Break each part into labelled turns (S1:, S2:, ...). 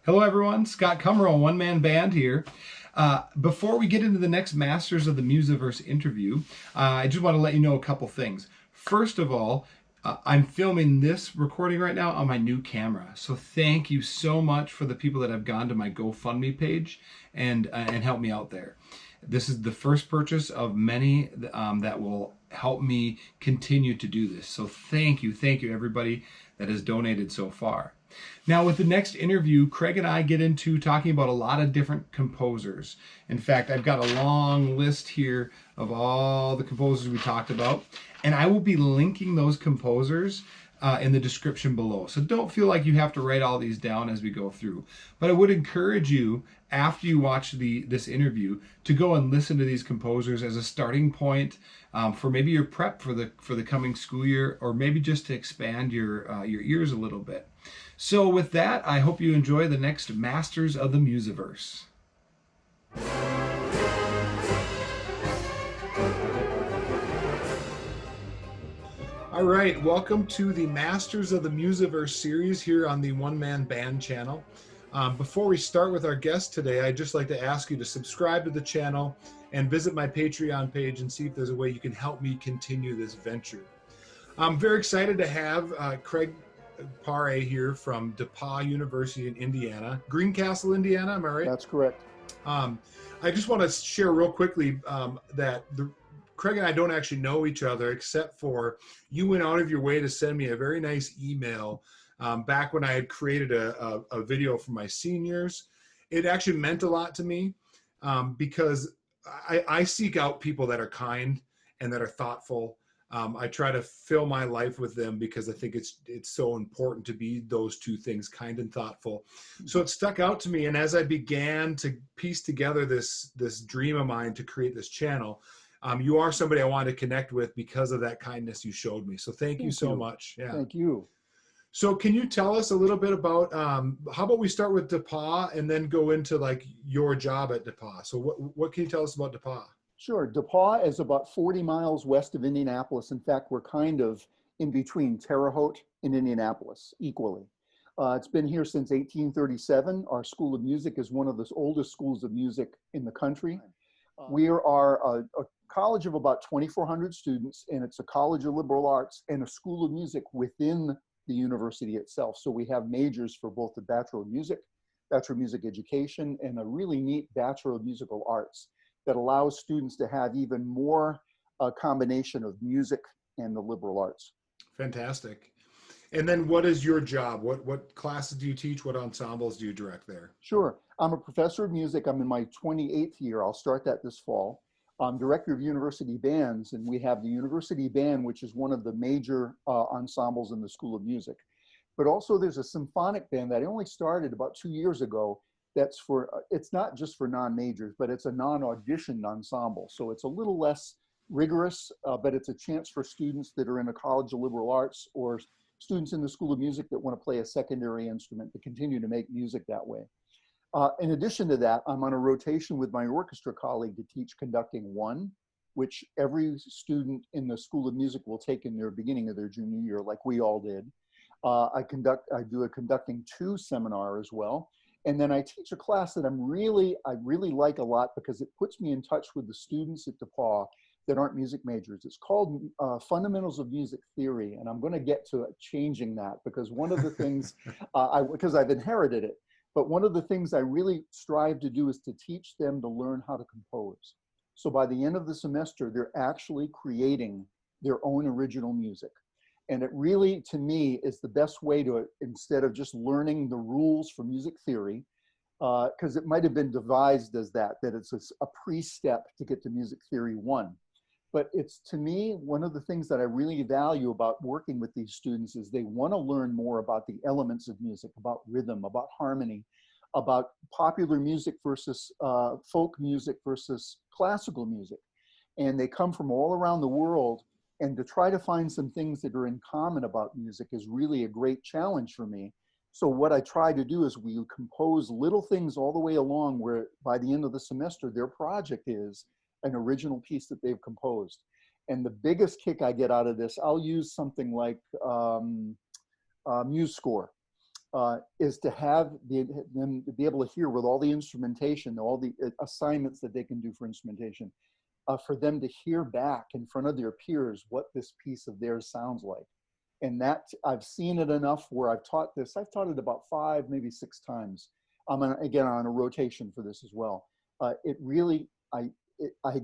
S1: Hello, everyone. Scott Cummerall, one-man band here. Before we get into the next Masters of the Musiverse interview, I just want to let you know a couple things. First of all, I'm filming this recording right now on my new camera. So thank you so much for the people that have gone to my GoFundMe page and helped me out there. This is the first purchase of many that will help me continue to do this. So thank you everybody that has donated so far. Now, with the next interview, Craig and I get into talking about a lot of different composers. In fact, I've got a long list here of all the composers we talked about, and I will be linking those composers in the description below. So don't feel like you have to write all these down as we go through. But I would encourage you, after you watch this interview, to go and listen to these composers as a starting point for maybe your prep for the coming school year, or maybe just to expand your ears a little bit. So with that, I hope you enjoy the next Masters of the Musiverse. All right, welcome to the Masters of the Musiverse series here on the One Man Band channel. Before we start with our guest today, I'd just like to ask you to subscribe to the channel and visit my Patreon page and see if there's a way you can help me continue this venture. I'm very excited to have Craig Paré here from DePauw University in Indiana, Greencastle, Indiana. Am I right?
S2: That's correct.
S1: I just want to share real quickly that Craig and I don't actually know each other, except for you went out of your way to send me a very nice email back when I had created a video for my seniors. It actually meant a lot to me because I seek out people that are kind and that are thoughtful. I try to fill my life with them because I think it's so important to be those two things, kind and thoughtful. So it stuck out to me, and as I began to piece together this dream of mine to create this channel, you are somebody I wanted to connect with because of that kindness you showed me. So thank you so much. Yeah.
S2: Thank you.
S1: So can you tell us a little bit about, how about we start with DePauw and then go into like your job at DePauw? So what can you tell us about DePauw?
S2: Sure. DePauw is about 40 miles west of Indianapolis. In fact, we're kind of in between Terre Haute and Indianapolis equally. It's been here since 1837. Our School of Music is one of the oldest schools of music in the country. We are a college of about 2,400 students, and it's a college of liberal arts and a school of music within the university itself. So we have majors for both the Bachelor of Music, Bachelor of Music Education, and a really neat Bachelor of Musical Arts that allows students to have even more combination of music and the liberal arts.
S1: Fantastic. And then what is your job? What classes do you teach? What ensembles do you direct there?
S2: Sure. I'm a professor of music. I'm in my 28th year. I'll start that this fall. I'm director of university bands, and we have the university band, which is one of the major ensembles in the School of Music. But also there's a symphonic band that I only started about 2 years ago. That's it's not just for non-majors, but it's a non-auditioned ensemble. So it's a little less rigorous, but it's a chance for students that are in a college of liberal arts or students in the School of Music that want to play a secondary instrument to continue to make music that way. In addition to that, I'm on a rotation with my orchestra colleague to teach Conducting 1, which every student in the School of Music will take in their beginning of their junior year, like we all did. I do a Conducting 2 seminar as well. And then I teach a class that I really like a lot because it puts me in touch with the students at DePauw that aren't music majors. It's called Fundamentals of Music Theory. And I'm going to get to changing that because one of the things, because I've inherited it, but one of the things I really strive to do is to teach them to learn how to compose. So by the end of the semester, they're actually creating their own original music. And it really, to me, is the best way to, instead of just learning the rules for music theory, because it might have been devised as that it's a pre-step to get to Music Theory 1. But it's, to me, one of the things that I really value about working with these students is they want to learn more about the elements of music, about rhythm, about harmony, about popular music versus folk music versus classical music. And they come from all around the world. And to try to find some things that are in common about music is really a great challenge for me. So what I try to do is we compose little things all the way along where by the end of the semester, their project is an original piece that they've composed. And the biggest kick I get out of this, I'll use something like MuseScore. is to have them to be able to hear with all the instrumentation, all the assignments that they can do for instrumentation, for them to hear back in front of their peers what this piece of theirs sounds like. And that, I've seen it enough where I've taught this. I've taught it about 5, maybe 6 times. I'm again on a rotation for this as well. It really, I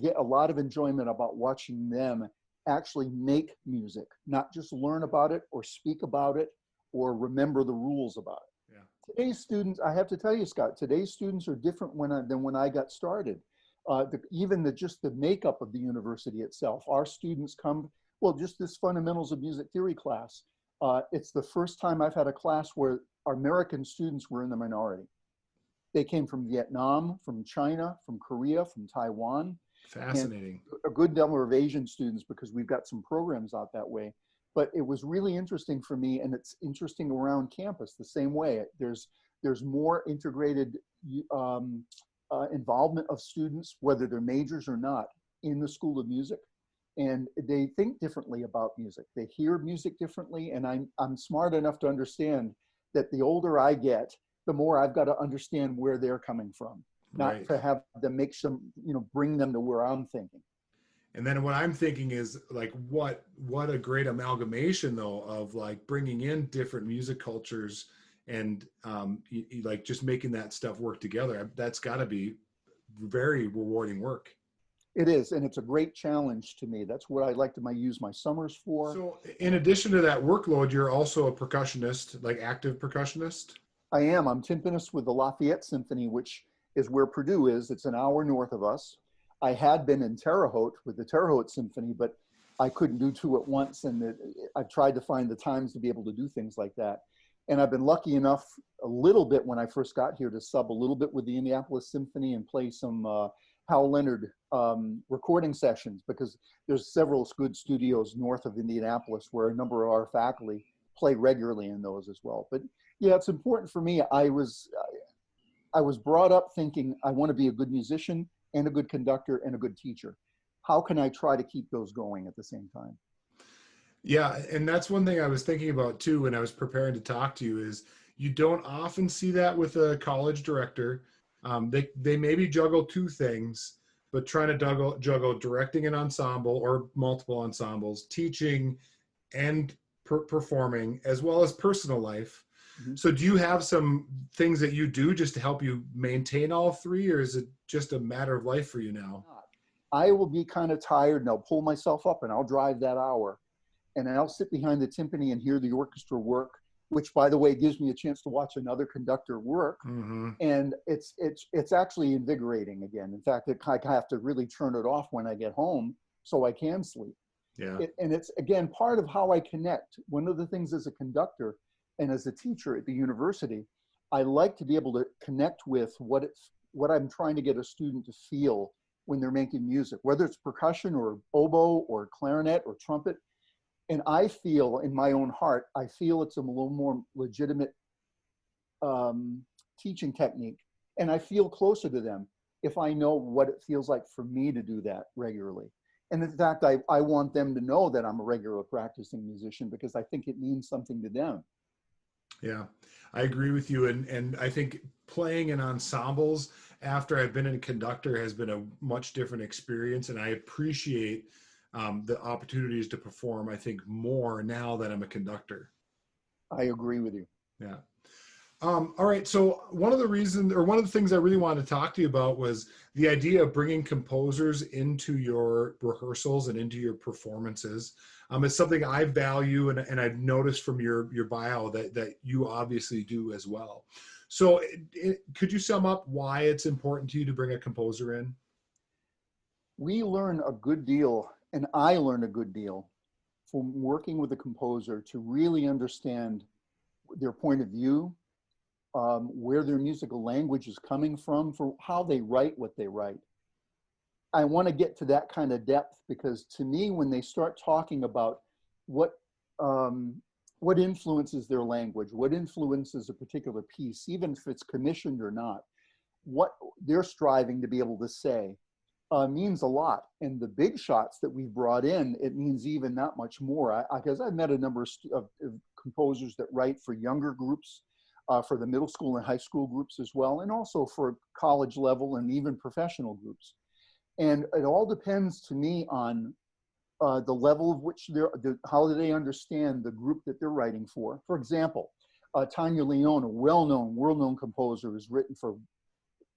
S2: get a lot of enjoyment about watching them actually make music, not just learn about it or speak about it or remember the rules about it. Yeah. Today's students, I have to tell you, Scott, today's students are different than when I got started. Even just the makeup of the university itself. Our students come, well, just this fundamentals of music theory class. It's the first time I've had a class where our American students were in the minority. They came from Vietnam, from China, from Korea, from Taiwan.
S1: Fascinating.
S2: A good number of Asian students, because we've got some programs out that way. But it was really interesting for me, and it's interesting around campus the same way. There's more integrated involvement of students, whether they're majors or not, in the School of Music. And they think differently about music. They hear music differently, and I'm smart enough to understand that the older I get, the more I've got to understand where they're coming from, not to have them make some, bring them to where I'm thinking.
S1: And then what I'm thinking is like, what a great amalgamation though of like bringing in different music cultures and like just making that stuff work together. That's got to be very rewarding work.
S2: It is, and it's a great challenge to me. That's what I like to use my summers for.
S1: So in addition to that workload, you're also a percussionist, like active percussionist?
S2: I am. I'm timpanist with the Lafayette Symphony, which is where Purdue is. It's an hour north of us. I had been in Terre Haute with the Terre Haute Symphony, but I couldn't do 2 at once. And I've tried to find the times to be able to do things like that. And I've been lucky enough a little bit when I first got here to sub a little bit with the Indianapolis Symphony and play some Hal Leonard recording sessions, because there's several good studios north of Indianapolis where a number of our faculty play regularly in those as well. But yeah, it's important for me. I was brought up thinking I want to be a good musician and a good conductor and a good teacher. How can I try to keep those going at the same time?
S1: Yeah, and that's one thing I was thinking about too when I was preparing to talk to you is you don't often see that with a college director. They maybe juggle 2 things, but trying to juggle directing an ensemble or multiple ensembles, teaching and performing, as well as personal life. Mm-hmm. So do you have some things that you do just to help you maintain all 3, or is it just a matter of life for you now?
S2: I will be kind of tired and I'll pull myself up and I'll drive that hour and I'll sit behind the timpani and hear the orchestra work, which by the way, gives me a chance to watch another conductor work. Mm-hmm. And it's actually invigorating again. In fact, I have to really turn it off when I get home so I can sleep. Yeah. And it's, again, part of how I connect. One of the things as a conductor and as a teacher at the university, I like to be able to connect with what I'm trying to get a student to feel when they're making music, whether it's percussion or oboe or clarinet or trumpet. And I feel in my own heart, I feel it's a little more legitimate teaching technique. And I feel closer to them if I know what it feels like for me to do that regularly. And in fact, I want them to know that I'm a regular practicing musician because I think it means something to them.
S1: Yeah, I agree with you. And I think playing in ensembles after I've been a conductor has been a much different experience. And I appreciate the opportunities to perform, I think, more now that I'm a conductor.
S2: I agree with you.
S1: Yeah. All right. So one of the things I really wanted to talk to you about was the idea of bringing composers into your rehearsals and into your performances. It's something I value, and I've noticed from your bio that you obviously do as well. So could you sum up why it's important to you to bring a composer in?
S2: We learn a good deal, and I learn a good deal from working with a composer to really understand their point of view, where their musical language is coming from, for how they write what they write. I want to get to that kind of depth because to me, when they start talking about what influences their language, what influences a particular piece, even if it's commissioned or not, what they're striving to be able to say means a lot. And the big shots that we've brought in, it means even that much more. Because I've met a number of composers that write for younger groups. for the middle school and high school groups as well, and also for college level and even professional groups. And it all depends to me on the level of which how do they understand the group that they're writing for. For example, Tanya Leone, a well-known, world-known composer, has written for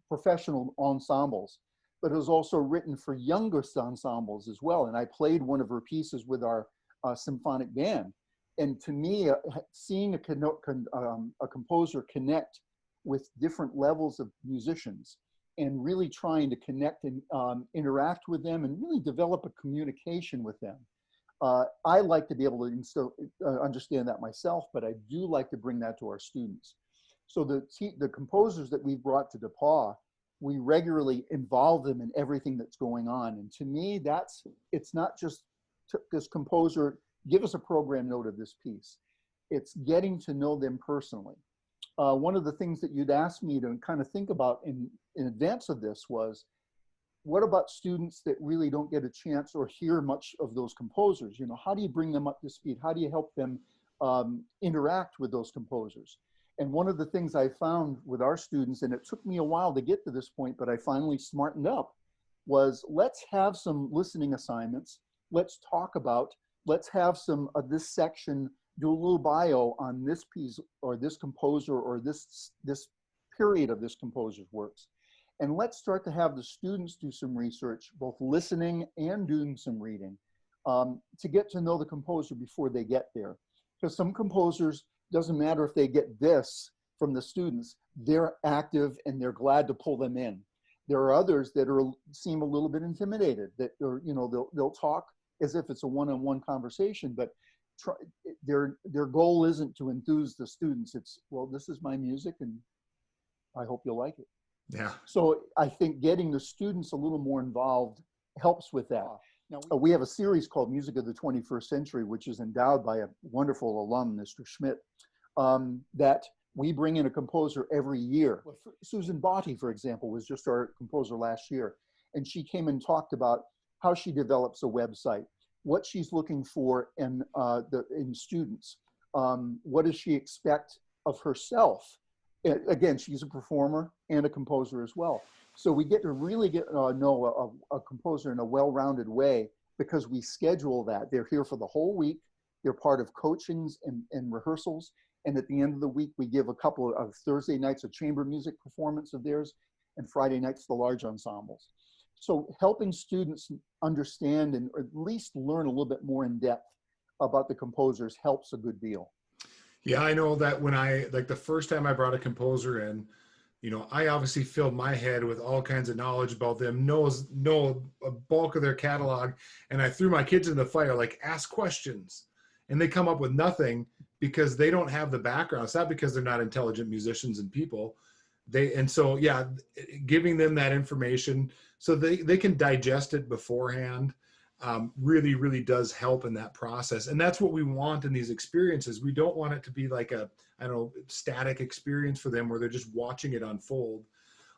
S2: professional ensembles, but has also written for younger ensembles as well. And I played one of her pieces with our symphonic band. And to me, seeing a composer connect with different levels of musicians and really trying to connect and interact with them and really develop a communication with them. I like to be able to understand that myself, but I do like to bring that to our students. So the composers that we've brought to DePauw, we regularly involve them in everything that's going on. And to me, it's not just this composer, give us a program note of this piece. It's getting to know them personally. One of the things that you'd asked me to kind of think about in advance of this was, what about students that really don't get a chance or hear much of those composers? You know, how do you bring them up to speed? How do you help them interact with those composers? And one of the things I found with our students, and it took me a while to get to this point, but I finally smartened up, was let's have some listening assignments. Let's talk about, let's have some of this section, do a little bio on this piece or this composer or this period of this composer's works. And let's start to have the students do some research, both listening and doing some reading, to get to know the composer before they get there. Because some composers, doesn't matter if they get this from the students, they're active and they're glad to pull them in. There are others that seem a little bit intimidated, that are, you know, they'll talk as if it's a one-on-one conversation, but their goal isn't to enthuse the students. It's, well, this is my music and I hope you'll like it.
S1: Yeah.
S2: So I think getting the students a little more involved helps with that. Now, we have a series called Music of the 21st Century, which is endowed by a wonderful alum, Mr. Schmidt, that we bring in a composer every year. Susan Botti, for example, was just our composer last year. And she came and talked about how she develops a website, what she's looking for in students, what does she expect of herself. Again, she's a performer and a composer as well. So we get to really know a composer in a well-rounded way because we schedule that. They're here for the whole week. They're part of coachings and rehearsals. And at the end of the week, we give a couple of Thursday nights a chamber music performance of theirs and Friday nights the large ensembles. So helping students understand and at least learn a little bit more in depth about the composers helps a good deal.
S1: Yeah, I know that when the first time I brought a composer in, you know, I obviously filled my head with all kinds of knowledge about them, know a bulk of their catalog, and I threw my kids in the fire, like, ask questions. And they come up with nothing because they don't have the background. It's not because they're not intelligent musicians and people. So giving them that information so they can digest it beforehand really, really does help in that process. And that's what we want in these experiences. We don't want it to be like a, static experience for them where they're just watching it unfold,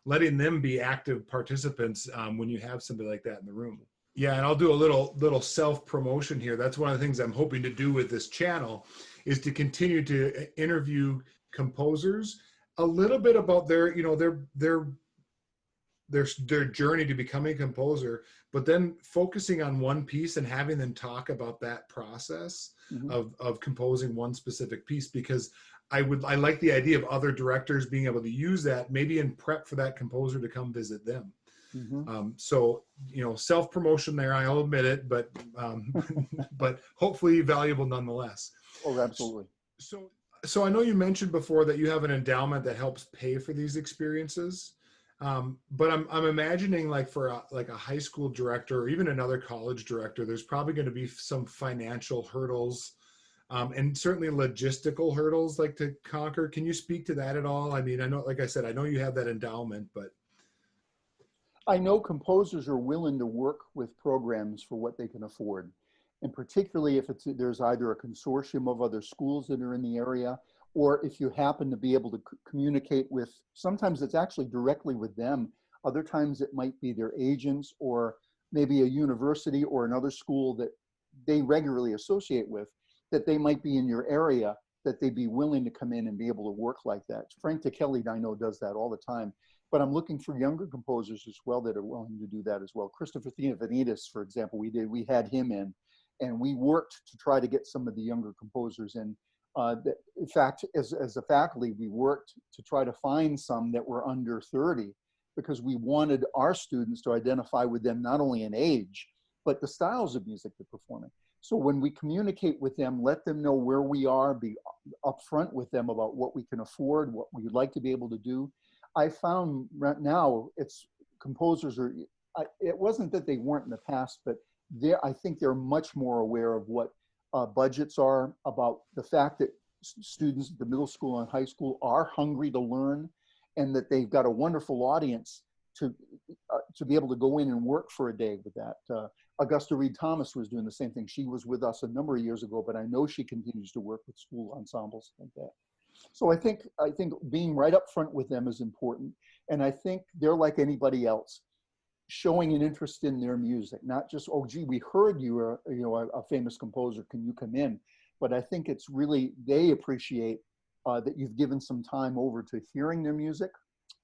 S1: letting them be active participants when you have somebody like that in the room. Yeah, and I'll do a little self-promotion here. That's one of the things I'm hoping to do with this channel is to continue to interview composers a little bit about their journey to becoming a composer, but then focusing on one piece and having them talk about that process of composing one specific piece, because I like the idea of other directors being able to use that maybe in prep for that composer to come visit them. So, self-promotion there, I'll admit it, but but hopefully valuable nonetheless.
S2: Oh, absolutely.
S1: So I know you mentioned before that you have an endowment that helps pay for these experiences. But I'm imagining like for a high school director or even another college director, there's probably going to be some financial hurdles and certainly logistical hurdles like to conquer. Can you speak to that at all? I mean, I know, like I said, I know you have that endowment, but.
S2: I know composers are willing to work with programs for what they can afford. And particularly if there's either a consortium of other schools that are in the area, or if you happen to be able to communicate with, sometimes it's actually directly with them. Other times it might be their agents or maybe a university or another school that they regularly associate with, that they might be in your area, that they'd be willing to come in and be able to work like that. Frank DeKelly, I know, does that all the time. But I'm looking for younger composers as well that are willing to do that as well. Christopher Theophanides, for example, we had him in, and we worked to try to get some of the younger composers in. In fact, as a faculty, we worked to try to find some that were under 30, because we wanted our students to identify with them not only in age, but the styles of music they're performing. So when we communicate with them, let them know where we are, be upfront with them about what we can afford, what we'd like to be able to do. I found right now composers are, it wasn't that they weren't in the past, but I think they're much more aware of what budgets are, about the fact that students at the middle school and high school are hungry to learn, and that they've got a wonderful audience to be able to go in and work for a day with that. Augusta Reed Thomas was doing the same thing. She was with us a number of years ago, but I know she continues to work with school ensembles like that. So I think being right up front with them is important. And I think they're like anybody else, showing an interest in their music, not just, oh, gee, we heard you are, a famous composer, can you come in? But I think it's really, they appreciate that you've given some time over to hearing their music,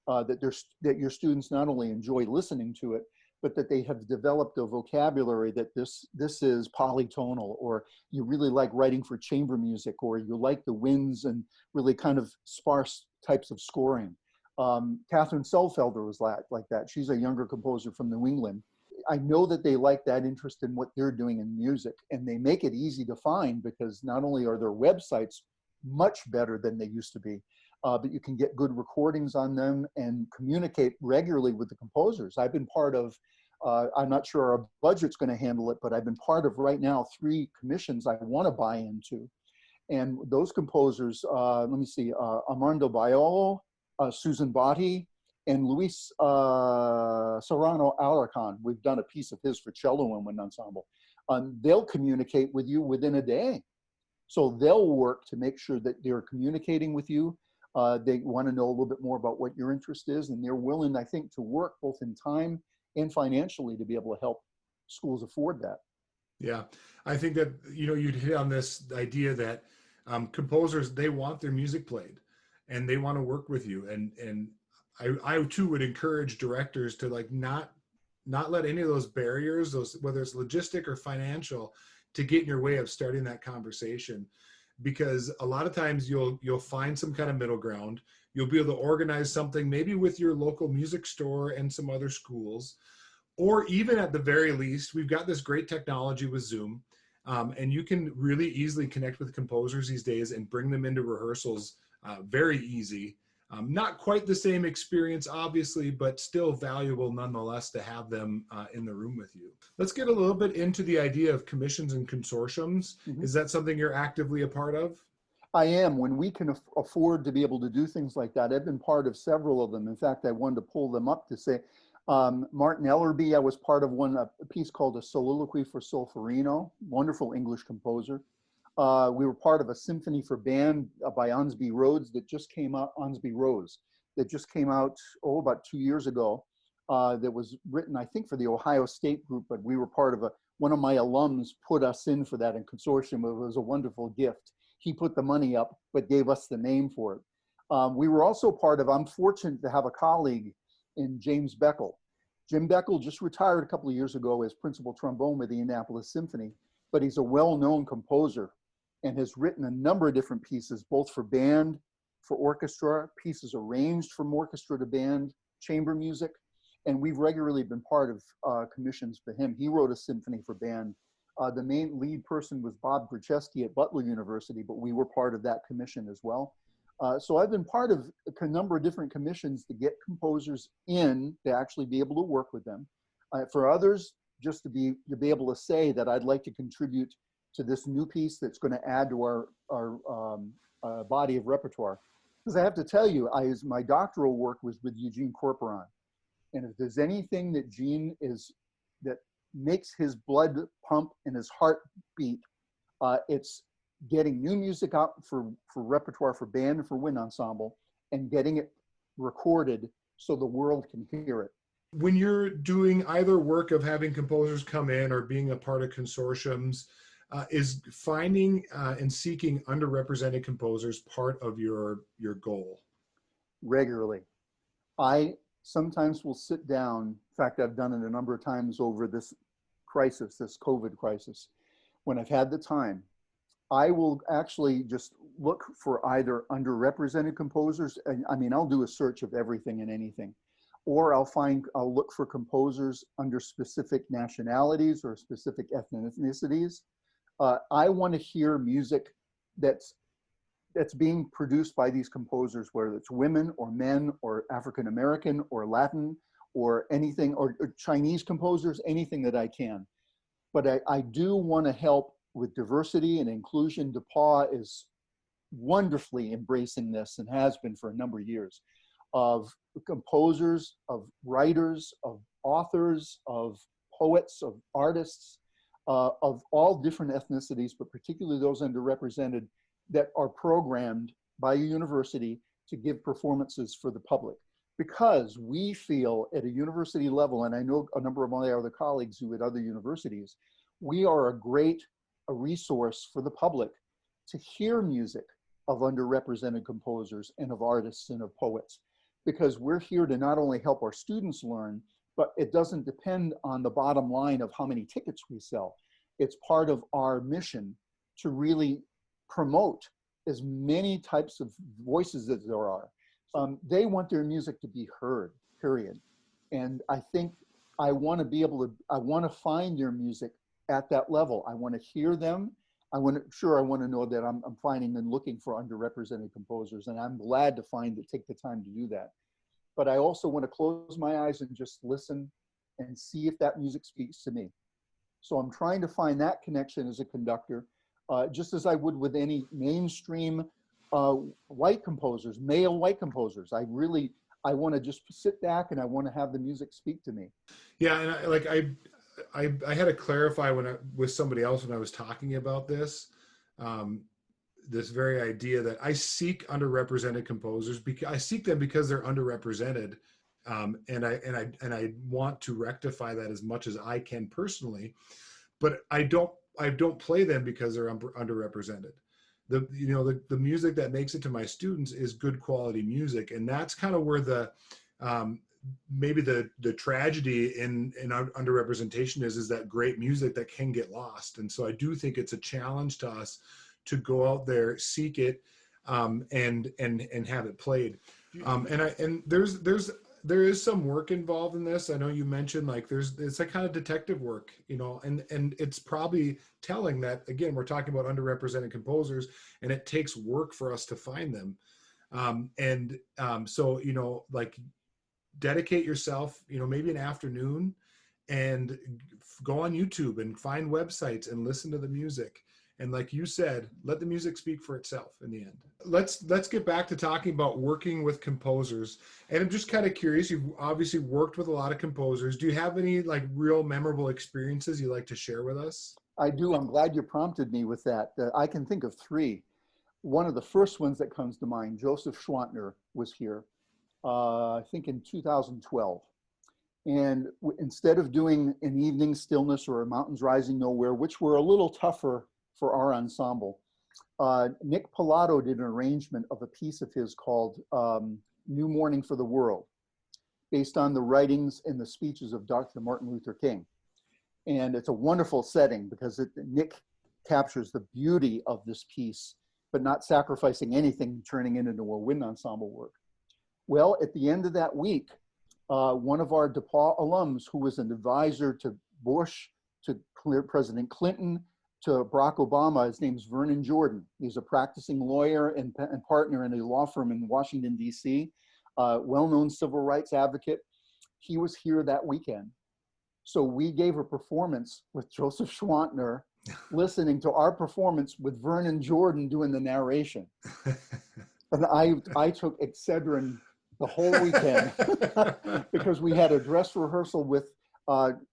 S2: that your students not only enjoy listening to it, but that they have developed a vocabulary that this is polytonal, or you really like writing for chamber music, or you like the winds and really kind of sparse types of scoring. Catherine Selfelder was like that. She's a younger composer from New England. I know that they like that interest in what they're doing in music, and they make it easy to find, because not only are their websites much better than they used to be, but you can get good recordings on them and communicate regularly with the composers. I've been part of, I'm not sure our budget's going to handle it, but I've been part of right now 3 commissions I want to buy into. And those composers, let me see, Armando Baiolo, Susan Botti, and Luis Serrano Alarcon. We've done a piece of his for cello and wind ensemble. They'll communicate with you within a day. So they'll work to make sure that they're communicating with you. They want to know a little bit more about what your interest is, and they're willing, I think, to work both in time and financially to be able to help schools afford that. Yeah,
S1: I think that, you'd hit on this idea that composers, they want their music played, and they want to work with you. And I too would encourage directors to not let any of those barriers, whether it's logistic or financial, to get in your way of starting that conversation. Because a lot of times you'll find some kind of middle ground. You'll be able to organize something maybe with your local music store and some other schools, or even at the very least, we've got this great technology with Zoom, and you can really easily connect with composers these days and bring them into rehearsals very easy. Not quite the same experience, obviously, but still valuable nonetheless to have them in the room with you. Let's get a little bit into the idea of commissions and consortiums. Mm-hmm. Is that something you're actively a part of?
S2: I am. When we can afford to be able to do things like that, I've been part of several of them. In fact, I wanted to pull them up to say, Martin Ellerby, I was part of a piece called A Soliloquy for Solferino, wonderful English composer. We were part of a symphony for band by Onsby Rose that just came out, about 2 years ago, that was written, I think, for the Ohio State group, but we were part of one of my alums put us in for that in consortium. It was a wonderful gift. He put the money up, but gave us the name for it. We were also part of, I'm fortunate to have a colleague in James Beckel. Jim Beckel just retired a couple of years ago as principal trombone with the Indianapolis Symphony, but he's a well-known composer and has written a number of different pieces, both for band, for orchestra, pieces arranged from orchestra to band, chamber music, and we've regularly been part of commissions for him. He wrote a symphony for band. The main lead person was Bob Grzeski at Butler University, but we were part of that commission as well. So I've been part of a number of different commissions to get composers in to actually be able to work with them. For others, just to be able to say that I'd like to contribute to this new piece that's going to add to our body of repertoire. Because I have to tell you, my doctoral work was with Eugene Corporon. And if there's anything that Gene that makes his blood pump and his heart beat, it's getting new music out for repertoire for band and for wind ensemble, and getting it recorded so the world can hear it.
S1: When you're doing either work of having composers come in or being a part of consortiums,
S3: Is finding and seeking underrepresented composers part of your goal?
S2: Regularly. I sometimes will sit down. In fact, I've done it a number of times over this crisis, this COVID crisis. When I've had the time, I will actually just look for either underrepresented composers. And I mean, I'll do a search of everything and anything, or I'll look for composers under specific nationalities or specific ethnicities. I want to hear music that's being produced by these composers, whether it's women or men or African American or Latin or anything, or Chinese composers, anything that I can. But I do want to help with diversity and inclusion. DePauw is wonderfully embracing this and has been for a number of years, of composers, of writers, of authors, of poets, of artists, of all different ethnicities, but particularly those underrepresented, that are programmed by a university to give performances for the public. Because we feel at a university level, and I know a number of my other colleagues who at other universities, we are a resource for the public to hear music of underrepresented composers and of artists and of poets. Because we're here to not only help our students learn, but it doesn't depend on the bottom line of how many tickets we sell. It's part of our mission to really promote as many types of voices as there are. They want their music to be heard, period. And I think I want to find their music at that level. I want to hear them. I want to know that I'm finding and looking for underrepresented composers, and I'm glad to take the time to do that. But I also want to close my eyes and just listen and see if that music speaks to me. So I'm trying to find that connection as a conductor, just as I would with any mainstream white composers, male white composers. I want to just sit back and I want to have the music speak to me.
S3: Yeah, and I had to clarify with somebody else when I was talking about this, this very idea that I seek underrepresented composers because I seek them because they're underrepresented, and I want to rectify that as much as I can personally, but I don't play them because they're underrepresented. The music that makes it to my students is good quality music, and that's kind of where the maybe the tragedy in underrepresentation is that great music that can get lost. And so I do think it's a challenge to us to go out there, seek it, and have it played. And there is some work involved in this. I know you mentioned it's a kind of detective work, and it's probably telling that, again, we're talking about underrepresented composers, and it takes work for us to find them. So dedicate yourself, maybe an afternoon, and go on YouTube and find websites and listen to the music. And like you said, let the music speak for itself in the end. Let's get back to talking about working with composers. And I'm just kind of curious, you've obviously worked with a lot of composers. Do you have any real memorable experiences you'd like to share with us?
S2: I do. I'm glad you prompted me with that. I can think of three. One of the first ones that comes to mind, Joseph Schwantner was here, I think in 2012. And instead of doing An Evening Stillness or Mountains Rising Nowhere, which were a little tougher for our ensemble, Nick Pilato did an arrangement of a piece of his called New Morning for the World, based on the writings and the speeches of Dr. Martin Luther King. And it's a wonderful setting because Nick captures the beauty of this piece, but not sacrificing anything, turning it into a wind ensemble work. Well, at the end of that week, one of our DePauw alums, who was an advisor to Bush, to President Clinton, to Barack Obama, his name's Vernon Jordan. He's a practicing lawyer and partner in a law firm in Washington, D.C., well-known civil rights advocate. He was here that weekend. So we gave a performance with Joseph Schwantner, listening to our performance with Vernon Jordan doing the narration. And I took Excedrin the whole weekend because we had a dress rehearsal with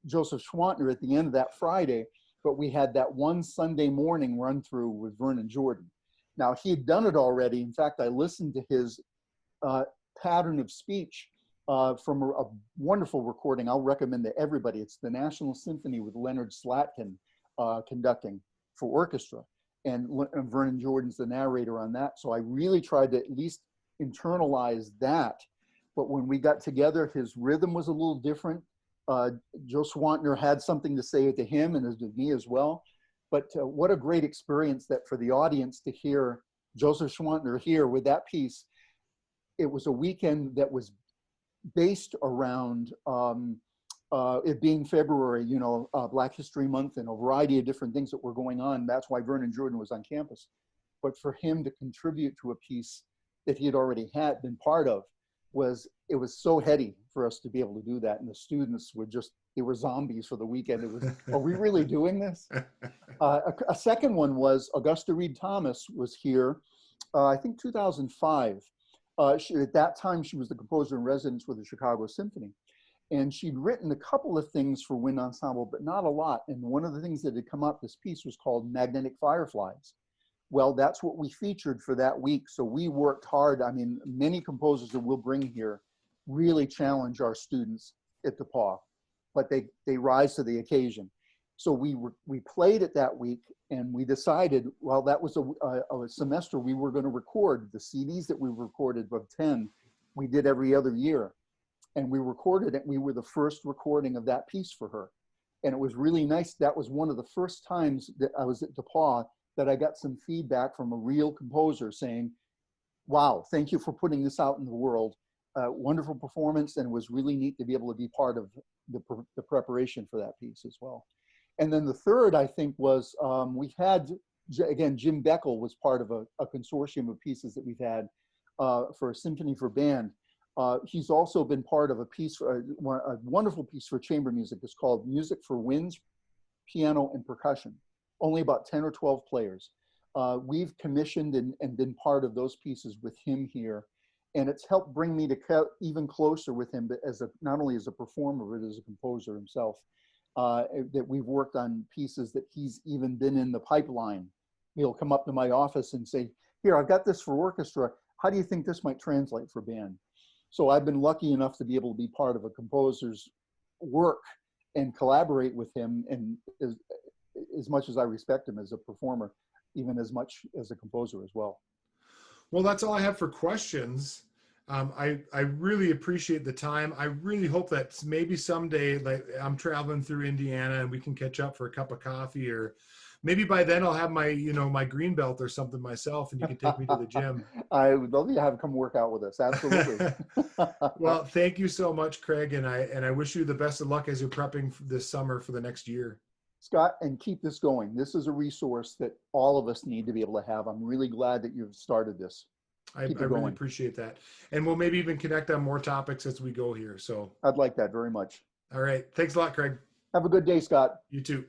S2: Joseph Schwantner at the end of that Friday, but we had that one Sunday morning run through with Vernon Jordan. Now, he had done it already. In fact, I listened to his pattern of speech from a wonderful recording I'll recommend to everybody. It's the National Symphony with Leonard Slatkin conducting. for orchestra. And Vernon Jordan's the narrator on that. So I really tried to at least internalize that. But when we got together, his rhythm was a little different. Joe Swantner had something to say to him and to me as well. But what a great experience that for the audience to hear Joseph Swantner here with that piece. It was a weekend that was based around it being February, you know, Black History Month, and a variety of different things that were going on. That's why Vernon Jordan was on campus. But for him to contribute to a piece that he had already been part of, it was so heady for us to be able to do that. And the students were they were zombies for the weekend. It was, are we really doing this? A second one was Augusta Reed Thomas was here, I think 2005. At that time, she was the composer in residence with the Chicago Symphony. And she'd written a couple of things for wind ensemble, but not a lot. And one of the things that had come up, this piece was called Magnetic Fireflies. Well, that's what we featured for that week. So we worked hard. I mean, many composers that we'll bring here really challenge our students at DePauw, but they rise to the occasion. So we played it that week, and we decided, well, that was a semester we were going to record. The CDs that we recorded of 10, we did every other year. And we recorded it. We were the first recording of that piece for her. And it was really nice. That was one of the first times that I was at DePauw that I got some feedback from a real composer saying, wow, thank you for putting this out in the world. Wonderful performance, and it was really neat to be able to be part of the preparation for that piece as well. And then the third, I think, was we had, again, Jim Beckel was part of a consortium of pieces that we've had for a symphony for band. He's also been part of a piece, a wonderful piece for chamber music. It's called Music for Winds, Piano, and Percussion. Only about 10 or 12 players. We've commissioned and been part of those pieces with him here. And it's helped bring me to even closer with him, but not only as a performer, but as a composer himself. That we've worked on pieces that he's even been in the pipeline. He'll come up to my office and say, here, I've got this for orchestra. How do you think this might translate for band? So I've been lucky enough to be able to be part of a composer's work and collaborate with him, and as much as I respect him as a performer, even as much as a composer as well.
S3: Well, that's all I have for questions. I really appreciate the time. I really hope that maybe someday, like, I'm traveling through Indiana and we can catch up for a cup of coffee, or maybe by then I'll have my, my green belt or something myself, and you can take me to the gym.
S2: I would love you to have come work out with us. Absolutely.
S3: Well, thank you so much, Craig. And I wish you the best of luck as you're prepping this summer for the next year.
S2: Scott, and keep this going. This is a resource that all of us need to be able to have. I'm really glad that you've started this.
S3: I really appreciate that. And we'll maybe even connect on more topics as we go here. So
S2: I'd like that very much.
S3: All right. Thanks a lot, Craig.
S2: Have a good day, Scott.
S3: You too.